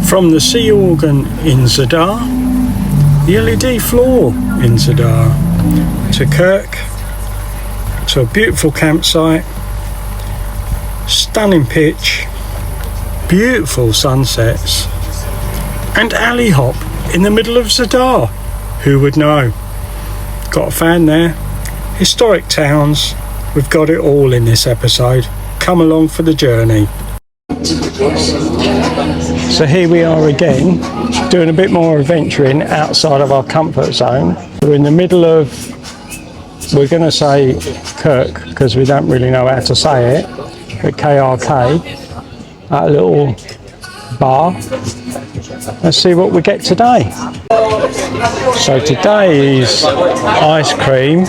From the Sea Organ in Zadar, the LED floor in Zadar, to Kirk, to a beautiful campsite, stunning pitch, beautiful sunsets, and alley hop in the middle of Zadar. Who would know? Got a fan there. Historic towns. We've got it all in this episode. Come along for the journey. So here we are again, doing a bit more adventuring outside of our comfort zone. We're in the middle of, we're going to say Kirk, because we don't really know how to say it, but KRK, at a little bar. Let's see what we get today. So today is ice cream.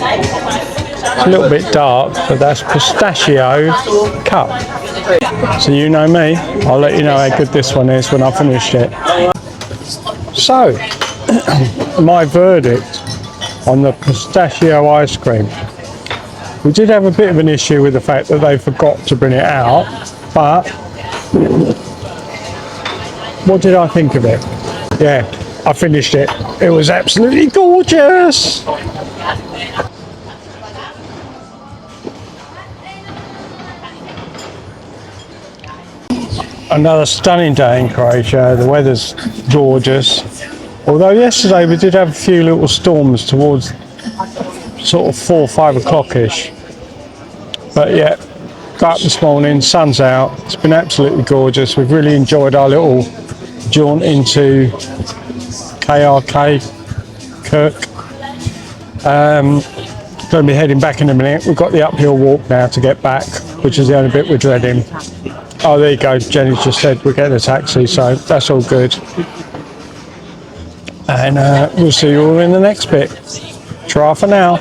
It's a little bit dark, but that's pistachio cup. So you know me, I'll let you know how good this one is when I finished it. So, my verdict on the pistachio ice cream. We did have a bit of an issue with the fact that they forgot to bring it out, but what did I think of it? Yeah, I finished it. It was absolutely gorgeous. Another stunning day in Croatia. The weather's gorgeous. Although yesterday we did have a few little storms towards sort of 4 or 5 o'clock-ish. But yeah, got up this morning, sun's out. It's been absolutely gorgeous. We've really enjoyed our little jaunt into KRK, Kirk. Going to be heading back in a minute. We've got the uphill walk now to get back, which is the only bit we're dreading. Oh, there you go. Jenny just said we're getting a taxi, so that's all good. And we'll see you all in the next bit. Try for now.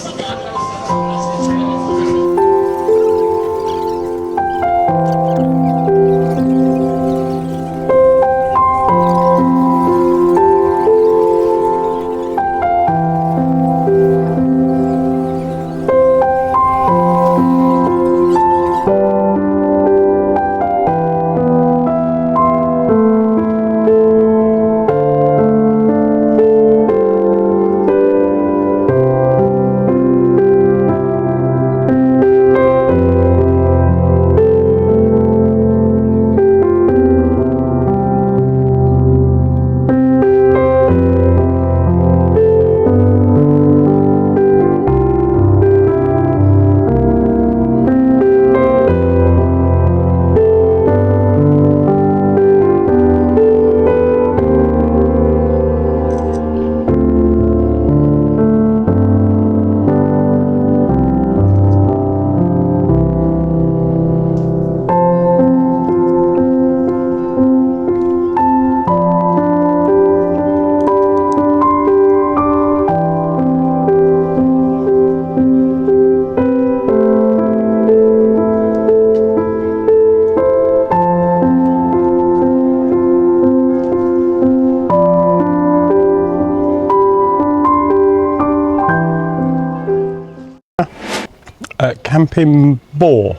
Camping Bor,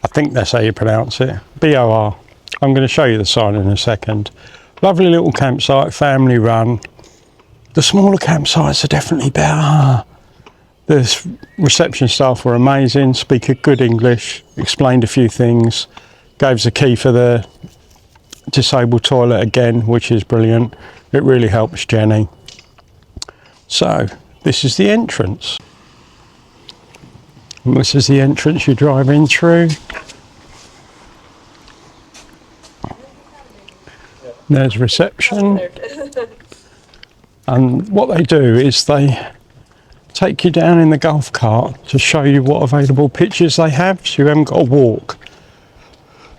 I think that's how you pronounce it, B-O-R. I'm going to show you the sign in a second. Lovely little campsite, family run. The smaller campsites are definitely better. The reception staff were amazing, speak a good English, explained a few things, gave us a key for the disabled toilet again, which is brilliant. It really helps Jenny. So this is the entrance. And this is the entrance you drive in through. There's reception. And what they do is they take you down in the golf cart to show you what available pitches they have, so you haven't got to walk.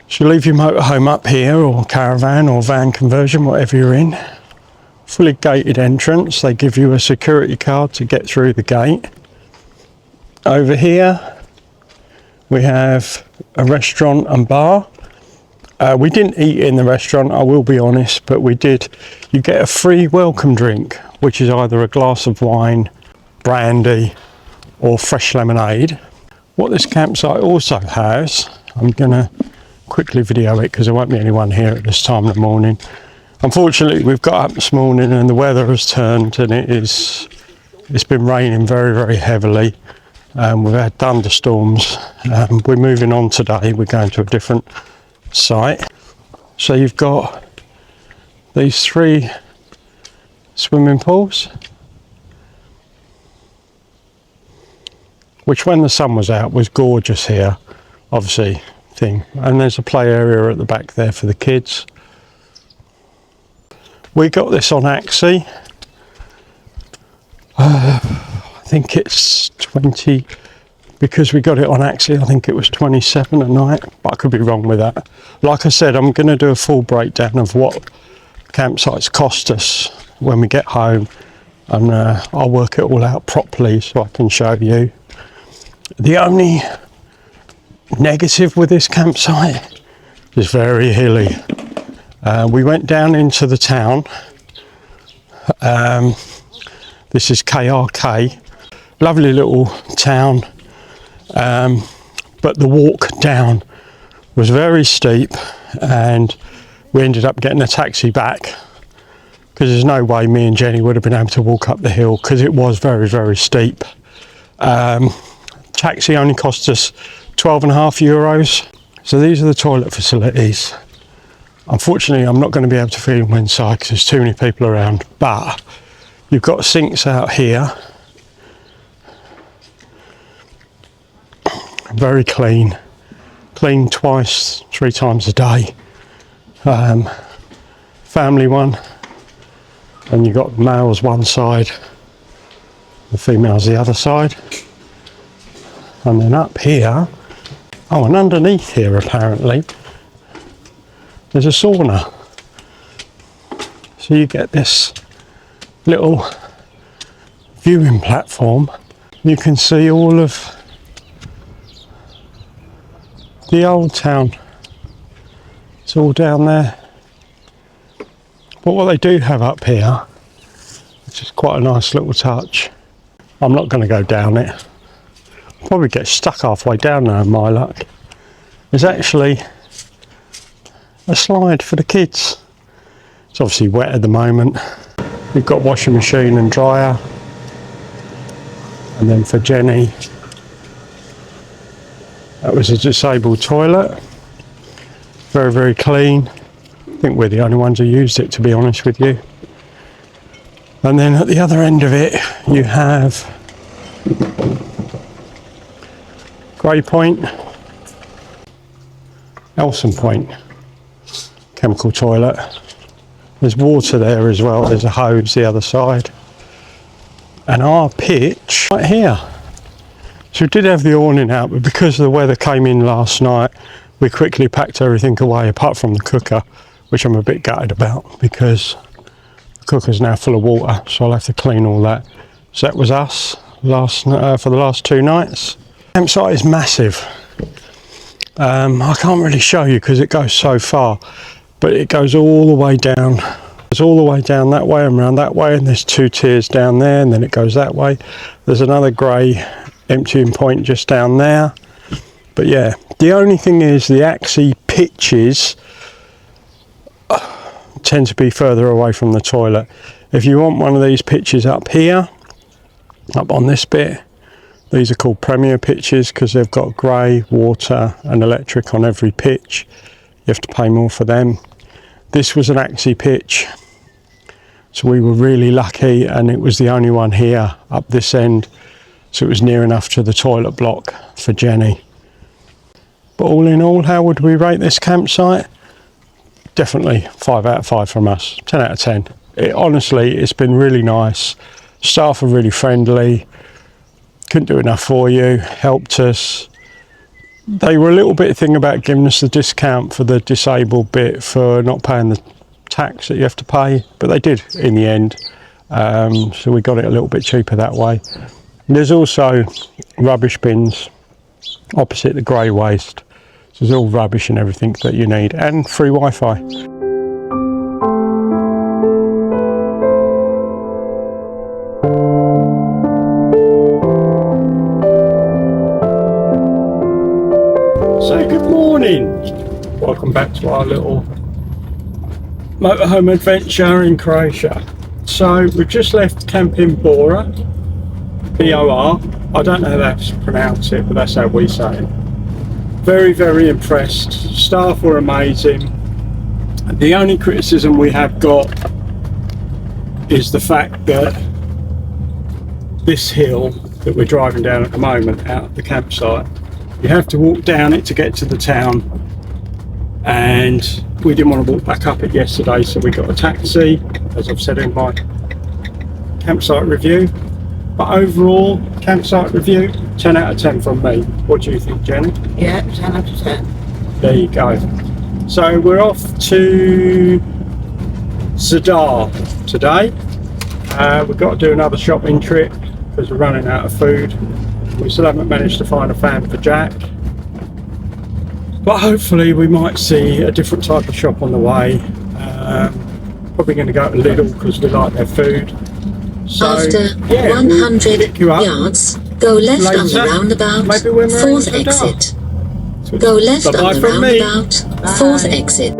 So you leave your motorhome up here, or caravan or van conversion, whatever you're in. Fully gated entrance. They give you a security card to get through the gate. Over here we have a restaurant and bar. We didn't eat in the restaurant, I will be honest, but we did. You get a free welcome drink, which is either a glass of wine, brandy or fresh lemonade. What this campsite also has, I'm going to quickly video it because there won't be anyone here at this time of the morning. Unfortunately, we've got up this morning and the weather has turned, and it's been raining very, very heavily. We've had thunderstorms. We're moving on today. We're going to a different site. So you've got these 3 swimming pools, which when the sun was out was gorgeous here, obviously thing. And there's a play area at the back there for the kids. We got this on Axie. I think it's 20, because we got it on Axie, I think it was 27 a night, but I could be wrong with that. Like I said, I'm going to do a full breakdown of what campsites cost us when we get home, and I'll work it all out properly so I can show you. The only negative with this campsite is very hilly. We went down into the town. This is KRK, lovely little town, but the walk down was very steep, and we ended up getting a taxi back because there's no way me and Jenny would have been able to walk up the hill because it was very, very steep. Taxi only cost us €12.50. So these are the toilet facilities. Unfortunately, I'm not going to be able to film inside because there's too many people around, but you've got sinks out here, very clean, clean twice, 3 times a day. Family one, and you've got males one side, the females the other side. And then up here, oh, and underneath here apparently there's a sauna. So you get this little viewing platform. You can see all of the old town. It's all down there. But what they do have up here, which is quite a nice little touch, I'm not going to go down it. I'll probably get stuck halfway down there in my luck. There's actually a slide for the kids. It's obviously wet at the moment. We've got washing machine and dryer. And then for Jenny, that was a disabled toilet. Very, very clean. I think we're the only ones who used it, to be honest with you. And then at the other end of it, you have Grey Point, Elson Point, chemical toilet. There's water there as well, there's a hose the other side. And our pitch right here. So we did have the awning out, but because the weather came in last night, we quickly packed everything away apart from the cooker, which I'm a bit gutted about because the cooker's now full of water, so I'll have to clean all that. So that was us for the last 2 nights. Campsite is massive. I can't really show you because it goes so far, but it goes all the way down. It's all the way down that way and around that way, and there's 2 tiers down there, and then it goes that way. There's another grey emptying point just down there. But yeah, the only thing is the Axie pitches tend to be further away from the toilet. If you want one of these pitches up here, up on this bit, these are called Premier pitches because they've got grey, water and electric on every pitch. You have to pay more for them. This was an Axie pitch, so we were really lucky, and it was the only one here up this end, so it was near enough to the toilet block for Jenny. But all in all, how would we rate this campsite? Definitely 5 out of 5 from us, 10 out of 10. Honestly, it's been really nice. Staff are really friendly, couldn't do enough for you, helped us. They were a little bit thing about giving us the discount for the disabled bit for not paying the tax that you have to pay, but they did in the end. So we got it a little bit cheaper that way. There's also rubbish bins opposite the grey waste. So there's all rubbish and everything that you need, and free Wi-Fi. So good morning. Welcome back to our little motorhome adventure in Croatia. So we've just left Camping Bora, B-O-R. I don't know how to pronounce it, but that's how we say it. Very, very impressed. Staff were amazing. The only criticism we have got is the fact that this hill that we're driving down at the moment out of the campsite, you have to walk down it to get to the town, and we didn't want to walk back up it yesterday, so we got a taxi, as I've said in my campsite review. But overall, campsite review, 10 out of 10 from me. What do you think, Jenny? Yeah, 10 out of 10. There you go. So we're off to Zadar today. We've got to do another shopping trip because we're running out of food. We still haven't managed to find a fan for Jack, but hopefully we might see a different type of shop on the way. Probably going to go to Lidl because we like their food. So, after yeah, 100 yards, go left later. on the roundabout, Maybe when we're 4th in Zadar. exit. Go left Bye-bye on the from me. roundabout, 4th exit.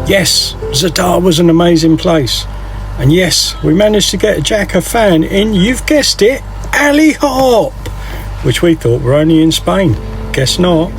Yes, Zadar was an amazing place. And yes, we managed to get Jack a fan in, you've guessed it, Alley Hop, which we thought were only in Spain. Guess not.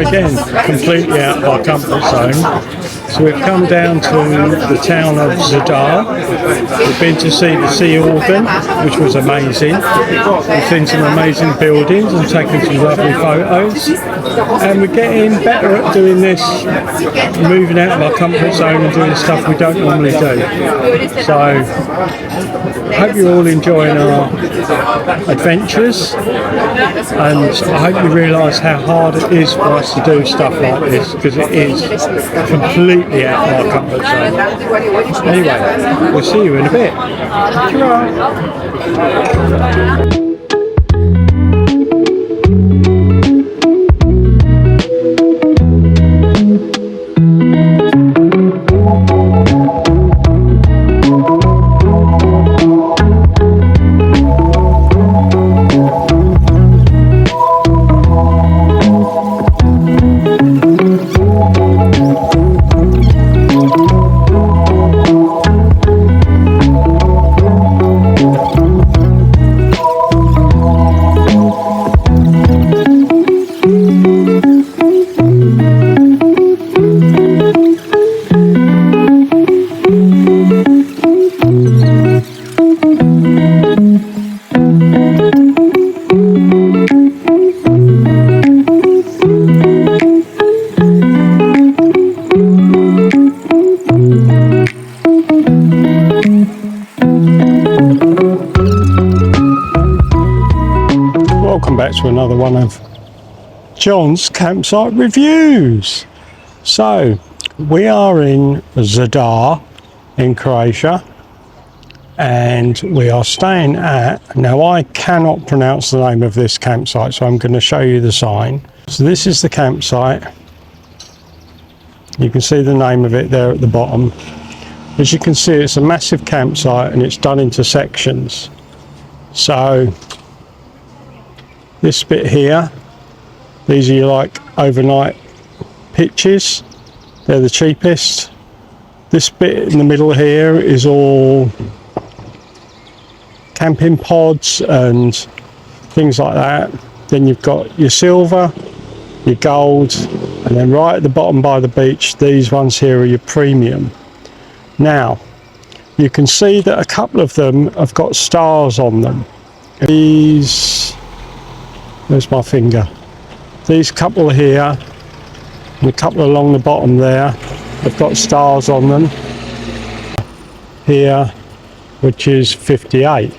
are again completely out of our comfort zone. So we've come down to the town of Zadar. We've been to see the Sea Organ, which was amazing. We've seen some amazing buildings and taken some lovely photos. And we're getting better at doing this, moving out of our comfort zone and doing stuff we don't normally do. So I hope you're all enjoying our adventures, and I hope you realise how hard it is for us to do stuff like this, because it is completely out of our comfort zone. Anyway, we'll see you in a bit. Ta-ra. Welcome back to another one of John's campsite reviews. So we are in Zadar in Croatia, and we are staying at, now I cannot pronounce the name of this campsite, so I'm going to show you the sign. So this is the campsite. You can see the name of it there at the bottom. As you can see, it's a massive campsite and it's done into sections. So this bit here, these are your like overnight pitches. They're the cheapest. This bit in the middle here is all camping pods and things like that. Then you've got your silver, your gold, and then right at the bottom by the beach, these ones here are your premium. Now, you can see that a couple of them have got stars on them. These, there's my finger. These couple here, and a couple along the bottom there, have got stars on them. Here, which is 58.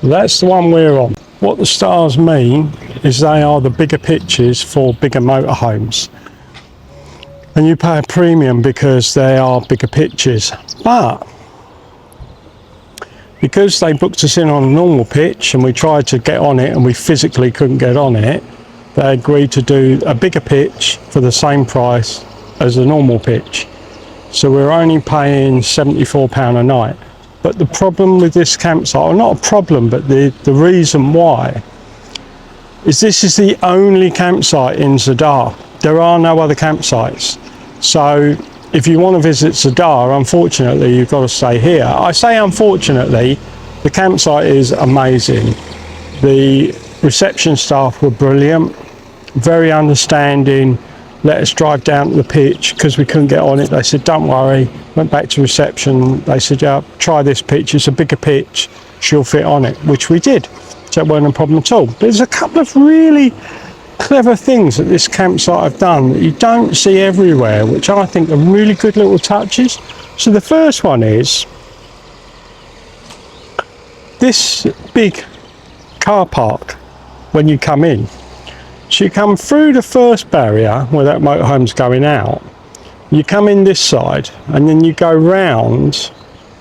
That's the one we're on. What the stars mean is they are the bigger pitches for bigger motorhomes. And you pay a premium because they are bigger pitches. But because they booked us in on a normal pitch and we tried to get on it and we physically couldn't get on it, they agreed to do a bigger pitch for the same price as a normal pitch. So we're only paying £74 a night. But the problem with this campsite, or not a problem, but the reason why, is this is the only campsite in Zadar. There are no other campsites. So if you want to visit Zadar, unfortunately, you've got to stay here. I say unfortunately, the campsite is amazing. The reception staff were brilliant, very understanding. Let us drive down to the pitch because we couldn't get on it. They said, don't worry. Went back to reception. They said, yeah, try this pitch. It's a bigger pitch. She'll fit on it, which we did. So it wasn't a problem at all. But there's a couple of really clever things that this campsite have done that you don't see everywhere, which I think are really good little touches. So the first one is this big car park when you come in. So you come through the first barrier where that motorhome's going out, you come in this side and then you go round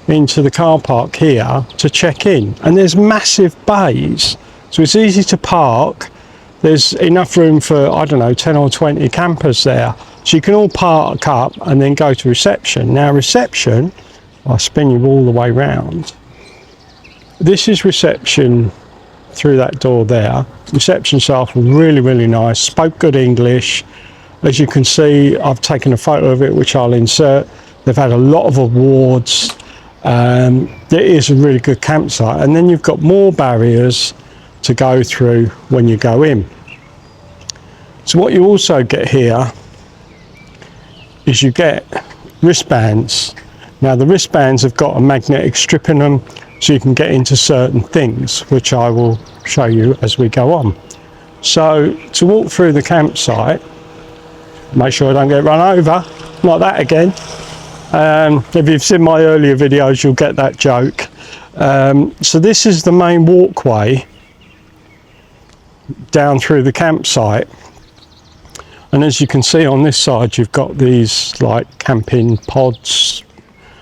into the car park here to check in, and there's massive bays, so it's easy to park. There's enough room for, I don't know, 10 or 20 campers there, so you can all park up and then go to reception. Now reception, I'll spin you all the way round. This is reception through that door there. Reception staff were really, really nice, spoke good English. As you can see, I've taken a photo of it, which I'll insert. They've had a lot of awards. It is a really good campsite. And then you've got more barriers to go through when you go in. So what you also get here is you get wristbands. Now the wristbands have got a magnetic strip in them, so you can get into certain things, which I will show you as we go on. So to walk through the campsite, make sure I don't get run over, like that again. If you've seen my earlier videos, you'll get that joke. So this is the main walkway down through the campsite, and as you can see on this side, you've got these like camping pods,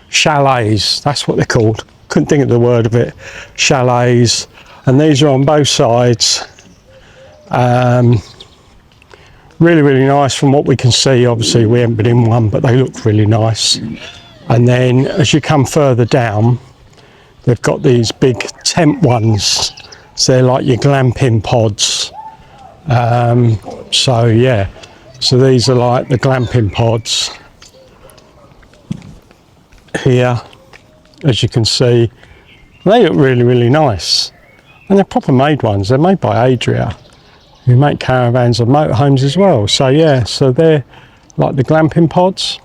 chalets, that's what they're called. Couldn't think of the word of it. Chalets, and these are on both sides. Really, really nice from what we can see. Obviously we haven't been in one, but they look really nice. And then as you come further down, they've got these big tent ones, so they're like your glamping pods. So yeah, so these are like the glamping pods here. As you can see, they look really, really nice, and they're proper made ones. They're made by Adria, who make caravans and motorhomes as well. So yeah, so they're like the glamping pods.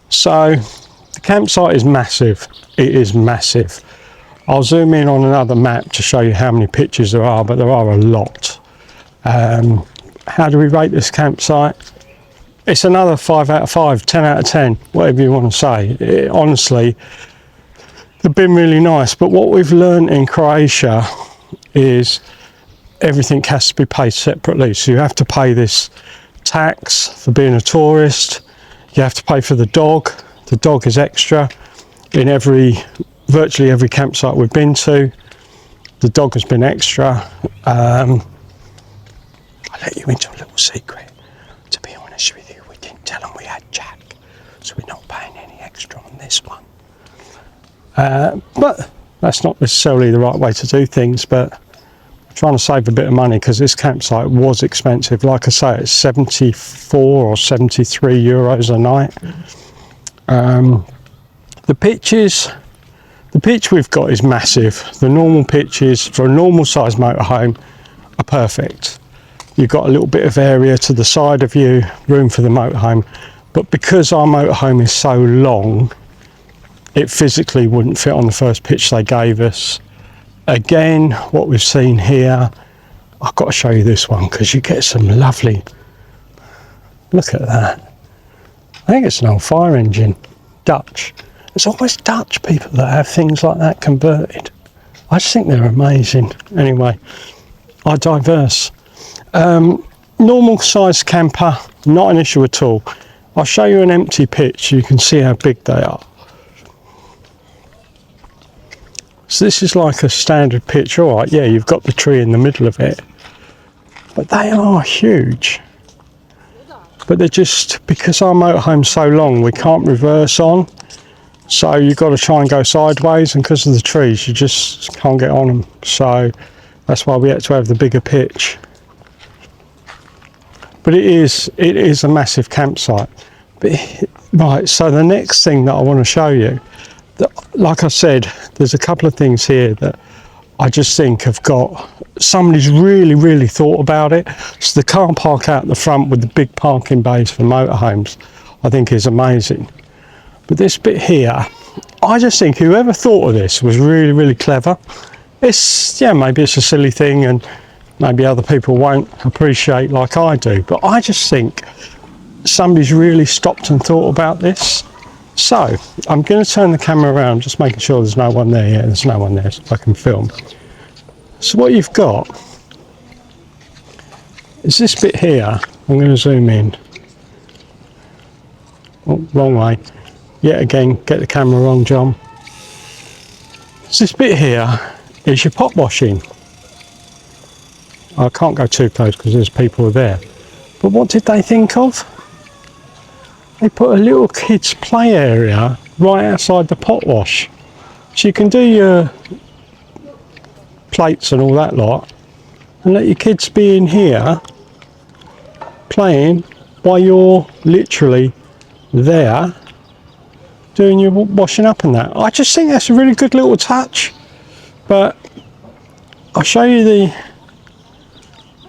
So the campsite is massive. It is massive. I'll zoom in on another map to show you how many pictures there are, but there are a lot. How do we rate this campsite? It's another 5 out of 5, 10 out of 10, whatever you want to say. Honestly, they've been really nice. But what we've learned in Croatia is everything has to be paid separately. So you have to pay this tax for being a tourist. You have to pay for the dog. The dog is extra in virtually every campsite we've been to. The dog has been extra. I'll let you into a little secret. To be honest with you, we didn't tell them we had Jack, so we're not paying any extra on this one. But that's not necessarily the right way to do things, but I'm trying to save a bit of money because this campsite was expensive. Like I say, it's 74 or 73 euros a night. The pitch we've got is massive. The normal pitches for a normal size motorhome are perfect. You've got a little bit of area to the side of you, room for the motorhome, but because our motorhome is so long, it physically wouldn't fit on the first pitch they gave us. Again, what we've seen here, I've got to show you this one because you get some lovely, look at that. I think it's an old fire engine, Dutch. It's always Dutch people that have things like that converted. I just think they're amazing. Anyway, I diverse. Normal size camper, not an issue at all. I'll show you an empty pitch, you can see how big they are. So this is like a standard pitch. All right, yeah, you've got the tree in the middle of it, but they are huge. But they're just, because our motorhome's so long, we can't reverse on, so you've got to try and go sideways, and because of the trees you just can't get on them, so that's why we had to have the bigger pitch. But it is a massive campsite. But, right, so the next thing that I want to show you, that, like I said, there's a couple of things here that I just think have got, somebody's really, really thought about it. So the car park out the front with the big parking bays for motorhomes, I think is amazing. But this bit here, I just think whoever thought of this was really, really clever. It's, yeah, maybe it's a silly thing and maybe other people won't appreciate like I do, but I just think somebody's really stopped and thought about this. So I'm going to turn the camera around, just making sure there's no one there. Yeah, there's no one there, so I can film. So what you've got is this bit here. I'm going to zoom in. Oh, wrong way. Yet again, get the camera wrong, John. So this bit here is your pot washing. I can't go too close because there's people there. But what did they think of? They put a little kids' play area right outside the pot wash. So you can do your plates and all that lot and let your kids be in here playing while you're literally there doing your washing up and that. I just think that's a really good little touch. But I'll show you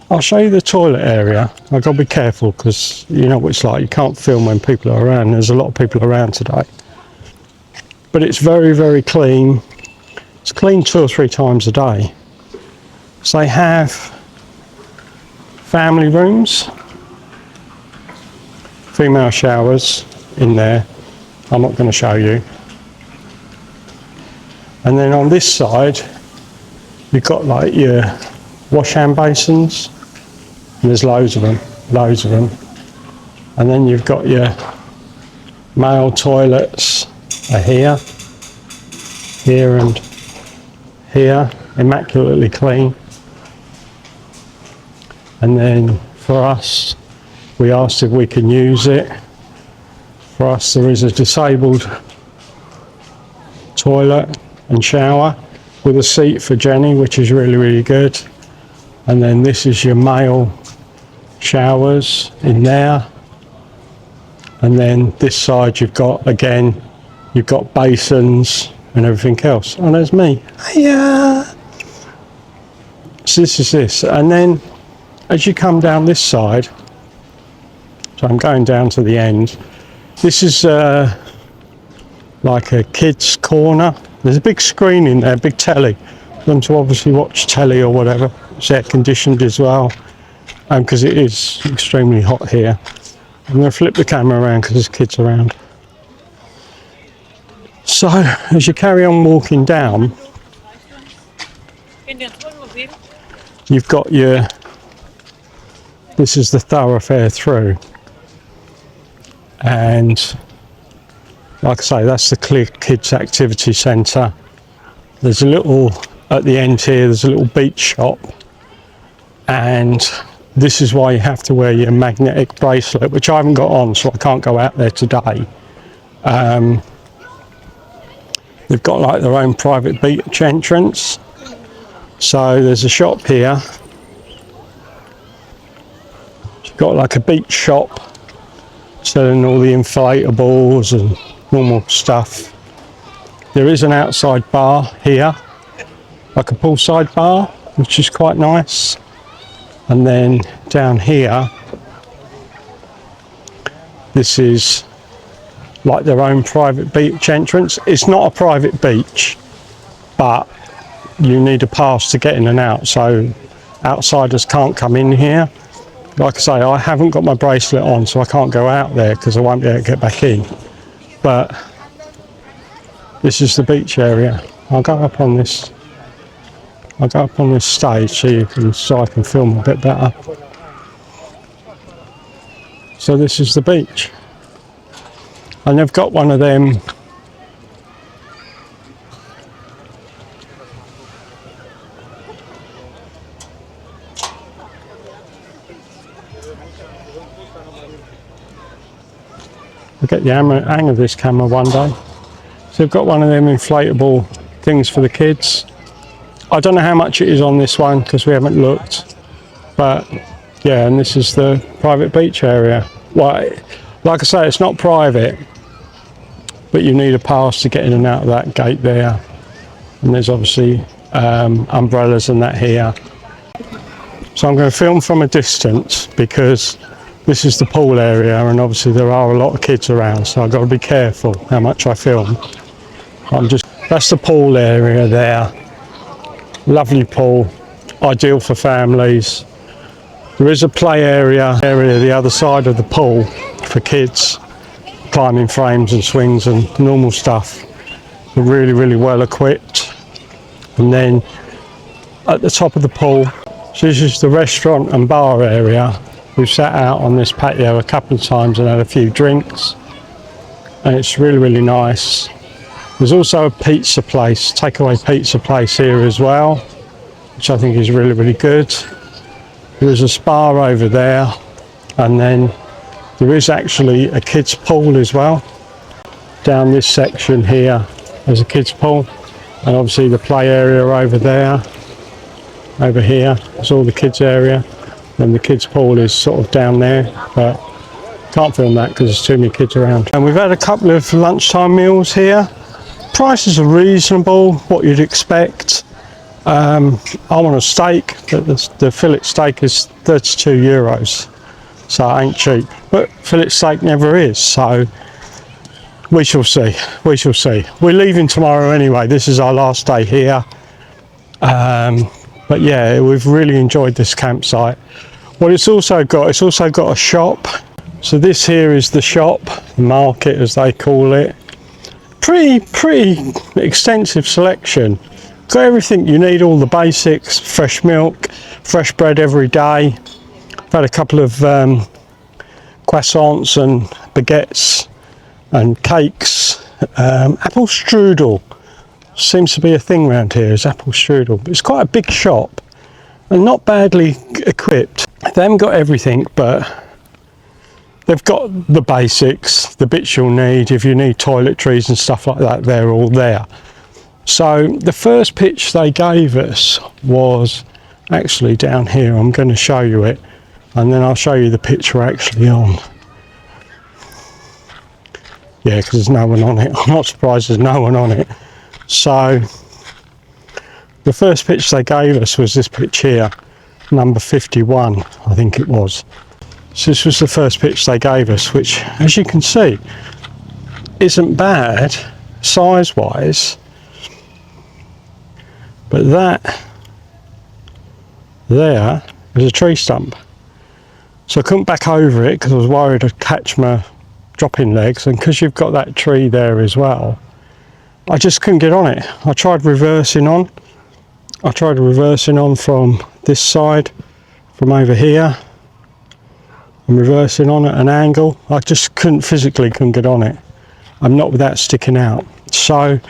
I'll show you the toilet area. I've got to be careful because you know what it's like. You can't film when people are around. There's a lot of people around today. But it's very, very clean. It's cleaned 2 or 3 times a day. So they have family rooms, female showers in there. I'm not going to show you. And then on this side, you've got like your wash hand basins. And there's loads of them. And then you've got your male toilets are here and here, immaculately clean. And then for us, we asked if we can use it. For us, there is a disabled toilet and shower with a seat for Jenny, which is really, really good. And then this is your male showers in there. And then this side you've got basins and everything else. Oh, there's me. Yeah. So this is this. And then as you come down this side, so I'm going down to the end, this is like a kids corner. There's a big screen in there, big telly, for them to obviously watch telly or whatever. It's air conditioned as well, because it is extremely hot here. I'm going to flip the camera around because there's kids around. So as you carry on walking down, you've got this is the thoroughfare through, and like I say, that's the kids activity centre. There's a little, at the end here, there's a little beach shop, and this is why you have to wear your magnetic bracelet, which I haven't got on, so I can't go out there today. They've got like their own private beach entrance. So there's a shop here. You've got like a beach shop selling all the inflatables and normal stuff. There is an outside bar here, like a poolside bar, which is quite nice. And then down here, this is like their own private beach entrance. It's not a private beach, but you need a pass to get in and out, so outsiders can't come in here. Like I say, I haven't got my bracelet on, so I can't go out there because I won't be able to get back in. But this is the beach area. I'll go up on this stage so I can film a bit better. So this is the beach. And they've got one of them I'll get the hang of this camera one day. So they've got one of them inflatable things for the kids. I don't know how much it is on this one because we haven't looked, but yeah, and this is the private beach area. Well, like I say, it's not private, but you need a pass to get in and out of that gate there. And there's obviously umbrellas and that here. So I'm going to film from a distance because this is the pool area, and obviously there are a lot of kids around, so I've got to be careful how much I film. That's the pool area there. Lovely pool, ideal for families. There is a play area the other side of the pool for kids, climbing frames and swings and normal stuff. They're really, really well equipped. And then at the top of the pool, so this is the restaurant and bar area. We've sat out on this patio a couple of times and had a few drinks, and it's really, really nice. There's also a pizza place, takeaway pizza place here as well, which I think is really, really good. There is a spa over there, and then there is actually a kids pool as well. Down this section here, there's a kids pool, and obviously the play area over there. Over here is all the kids area, and the kids pool is sort of down there, but can't film that because there's too many kids around. And we've had a couple of lunchtime meals here. Prices are reasonable, what you'd expect. I want a steak, but the fillet steak is €32, so it ain't cheap. But fillet steak never is, so we shall see. We shall see. We're leaving tomorrow anyway. This is our last day here. But yeah, we've really enjoyed this campsite. What it's also got a shop. So this here is the shop, the market as they call it. Pretty extensive selection. Got everything you need, all the basics, fresh milk, fresh bread every day. I've had a couple of croissants and baguettes and cakes. Apple strudel seems to be a thing around here, is apple strudel. It's quite a big shop and not badly equipped. They haven't got everything, but they've got the basics, the bits you'll need. If you need toiletries and stuff like that, they're all there. So the first pitch they gave us was actually down here. I'm going to show you it, and then I'll show you the pitch we're actually on. Yeah, because there's no one on it. I'm not surprised there's no one on it. So the first pitch they gave us was this pitch here, number 51, I think it was. So this was the first pitch they gave us, which, as you can see, isn't bad size-wise. But that there is a tree stump. So I couldn't back over it because I was worried I'd catch my dropping legs, and because you've got that tree there as well, I just couldn't get on it. I tried reversing on. I tried reversing on from this side, from over here. I'm reversing on at an angle. I just physically couldn't get on it. I'm not without sticking out. So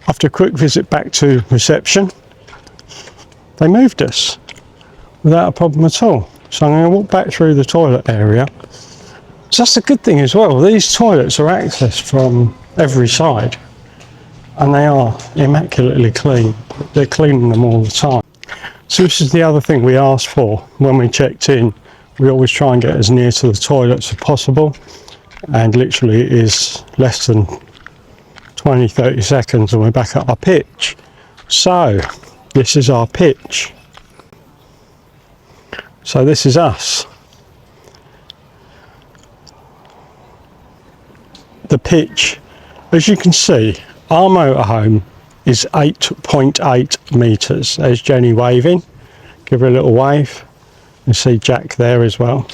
after a quick visit back to reception, they moved us without a problem at all. So I'm going to walk back through the toilet area. So that's a good thing as well. These toilets are accessed from every side, and they are immaculately clean. They're cleaning them all the time. So this is the other thing we asked for when we checked in. We always try and get as near to the toilets as possible, and literally it is less than 20-30 seconds and we're back at our pitch. So this is our pitch. So this is us. The pitch, as you can see, our motorhome is 8.8 metres. There's Jenny waving. Give her a little wave. You see Jack there as well.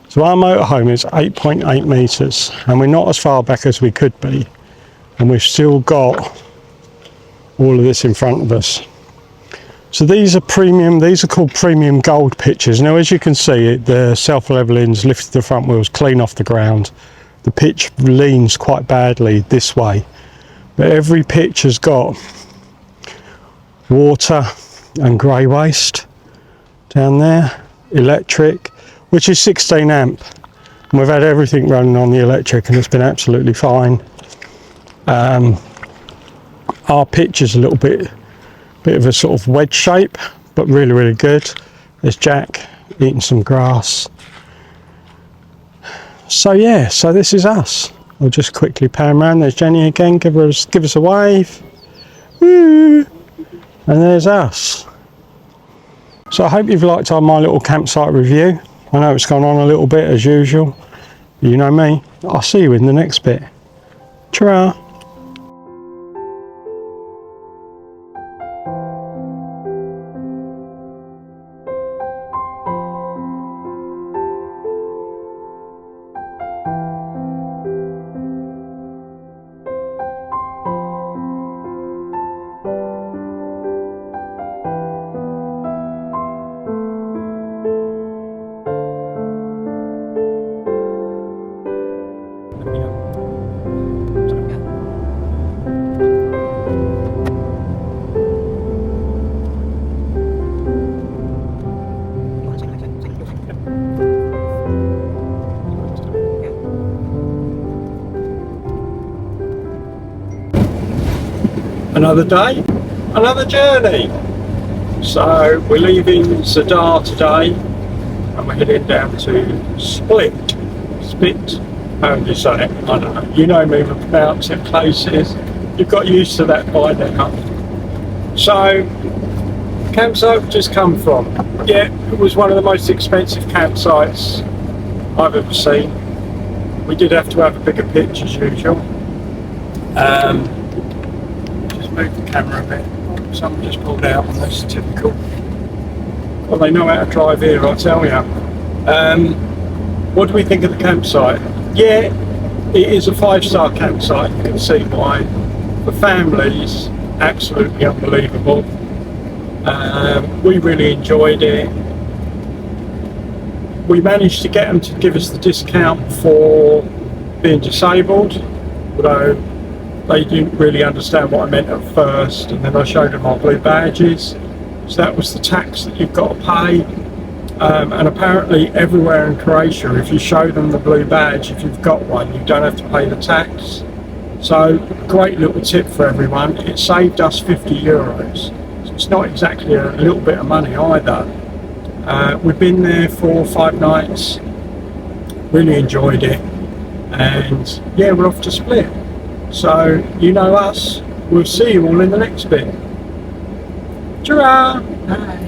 So our motorhome is 8.8 metres, and we're not as far back as we could be, and we've still got all of this in front of us. So these are premium, these are called premium gold pitches. Now as you can see, the self-leveling's lifted the front wheels clean off the ground. The pitch leans quite badly this way, but every pitch has got water and grey waste down there, electric, which is 16 amp. And we've had everything running on the electric and it's been absolutely fine. Our pitch is a little bit of a sort of wedge shape, but really good. There's Jack eating some grass. So yeah, so this is us. I'll just quickly pan around. There's Jenny again. Give us a wave. Woo! And there's us. So I hope you've liked my little campsite review. I know it's gone on a little bit as usual. You know me. I'll see you in the next bit. Ta-ra! Another day, another journey. So we're leaving Zadar today and we're heading down to Split, how do you say it? I don't know. You know me with pronouncing places. you've got used to that by now. So, campsite we've just come from. Yeah, it was one of the most expensive campsites I've ever seen. We did have to have a bigger pitch as usual. Just move the camera a bit. Oh, someone just pulled out, and that's typical. Well, they know how to drive here, I tell you. What do we think of the campsite? Yeah, it is a 5-star campsite. You can see why. For families, absolutely unbelievable. We really enjoyed it. We managed to get them to give us the discount for being disabled, although they didn't really understand what I meant at first, and then I showed them our blue badges. So that was the tax that you've got to pay. And apparently everywhere in Croatia, if you show them the blue badge, if you've got one, you don't have to pay the tax. So, great little tip for everyone. It saved us €50. So it's not exactly a little bit of money either. We've been there for 5 nights, really enjoyed it, and yeah, we're off to Split. So, you know us, we'll see you all in the next bit. Ta-ra! Bye.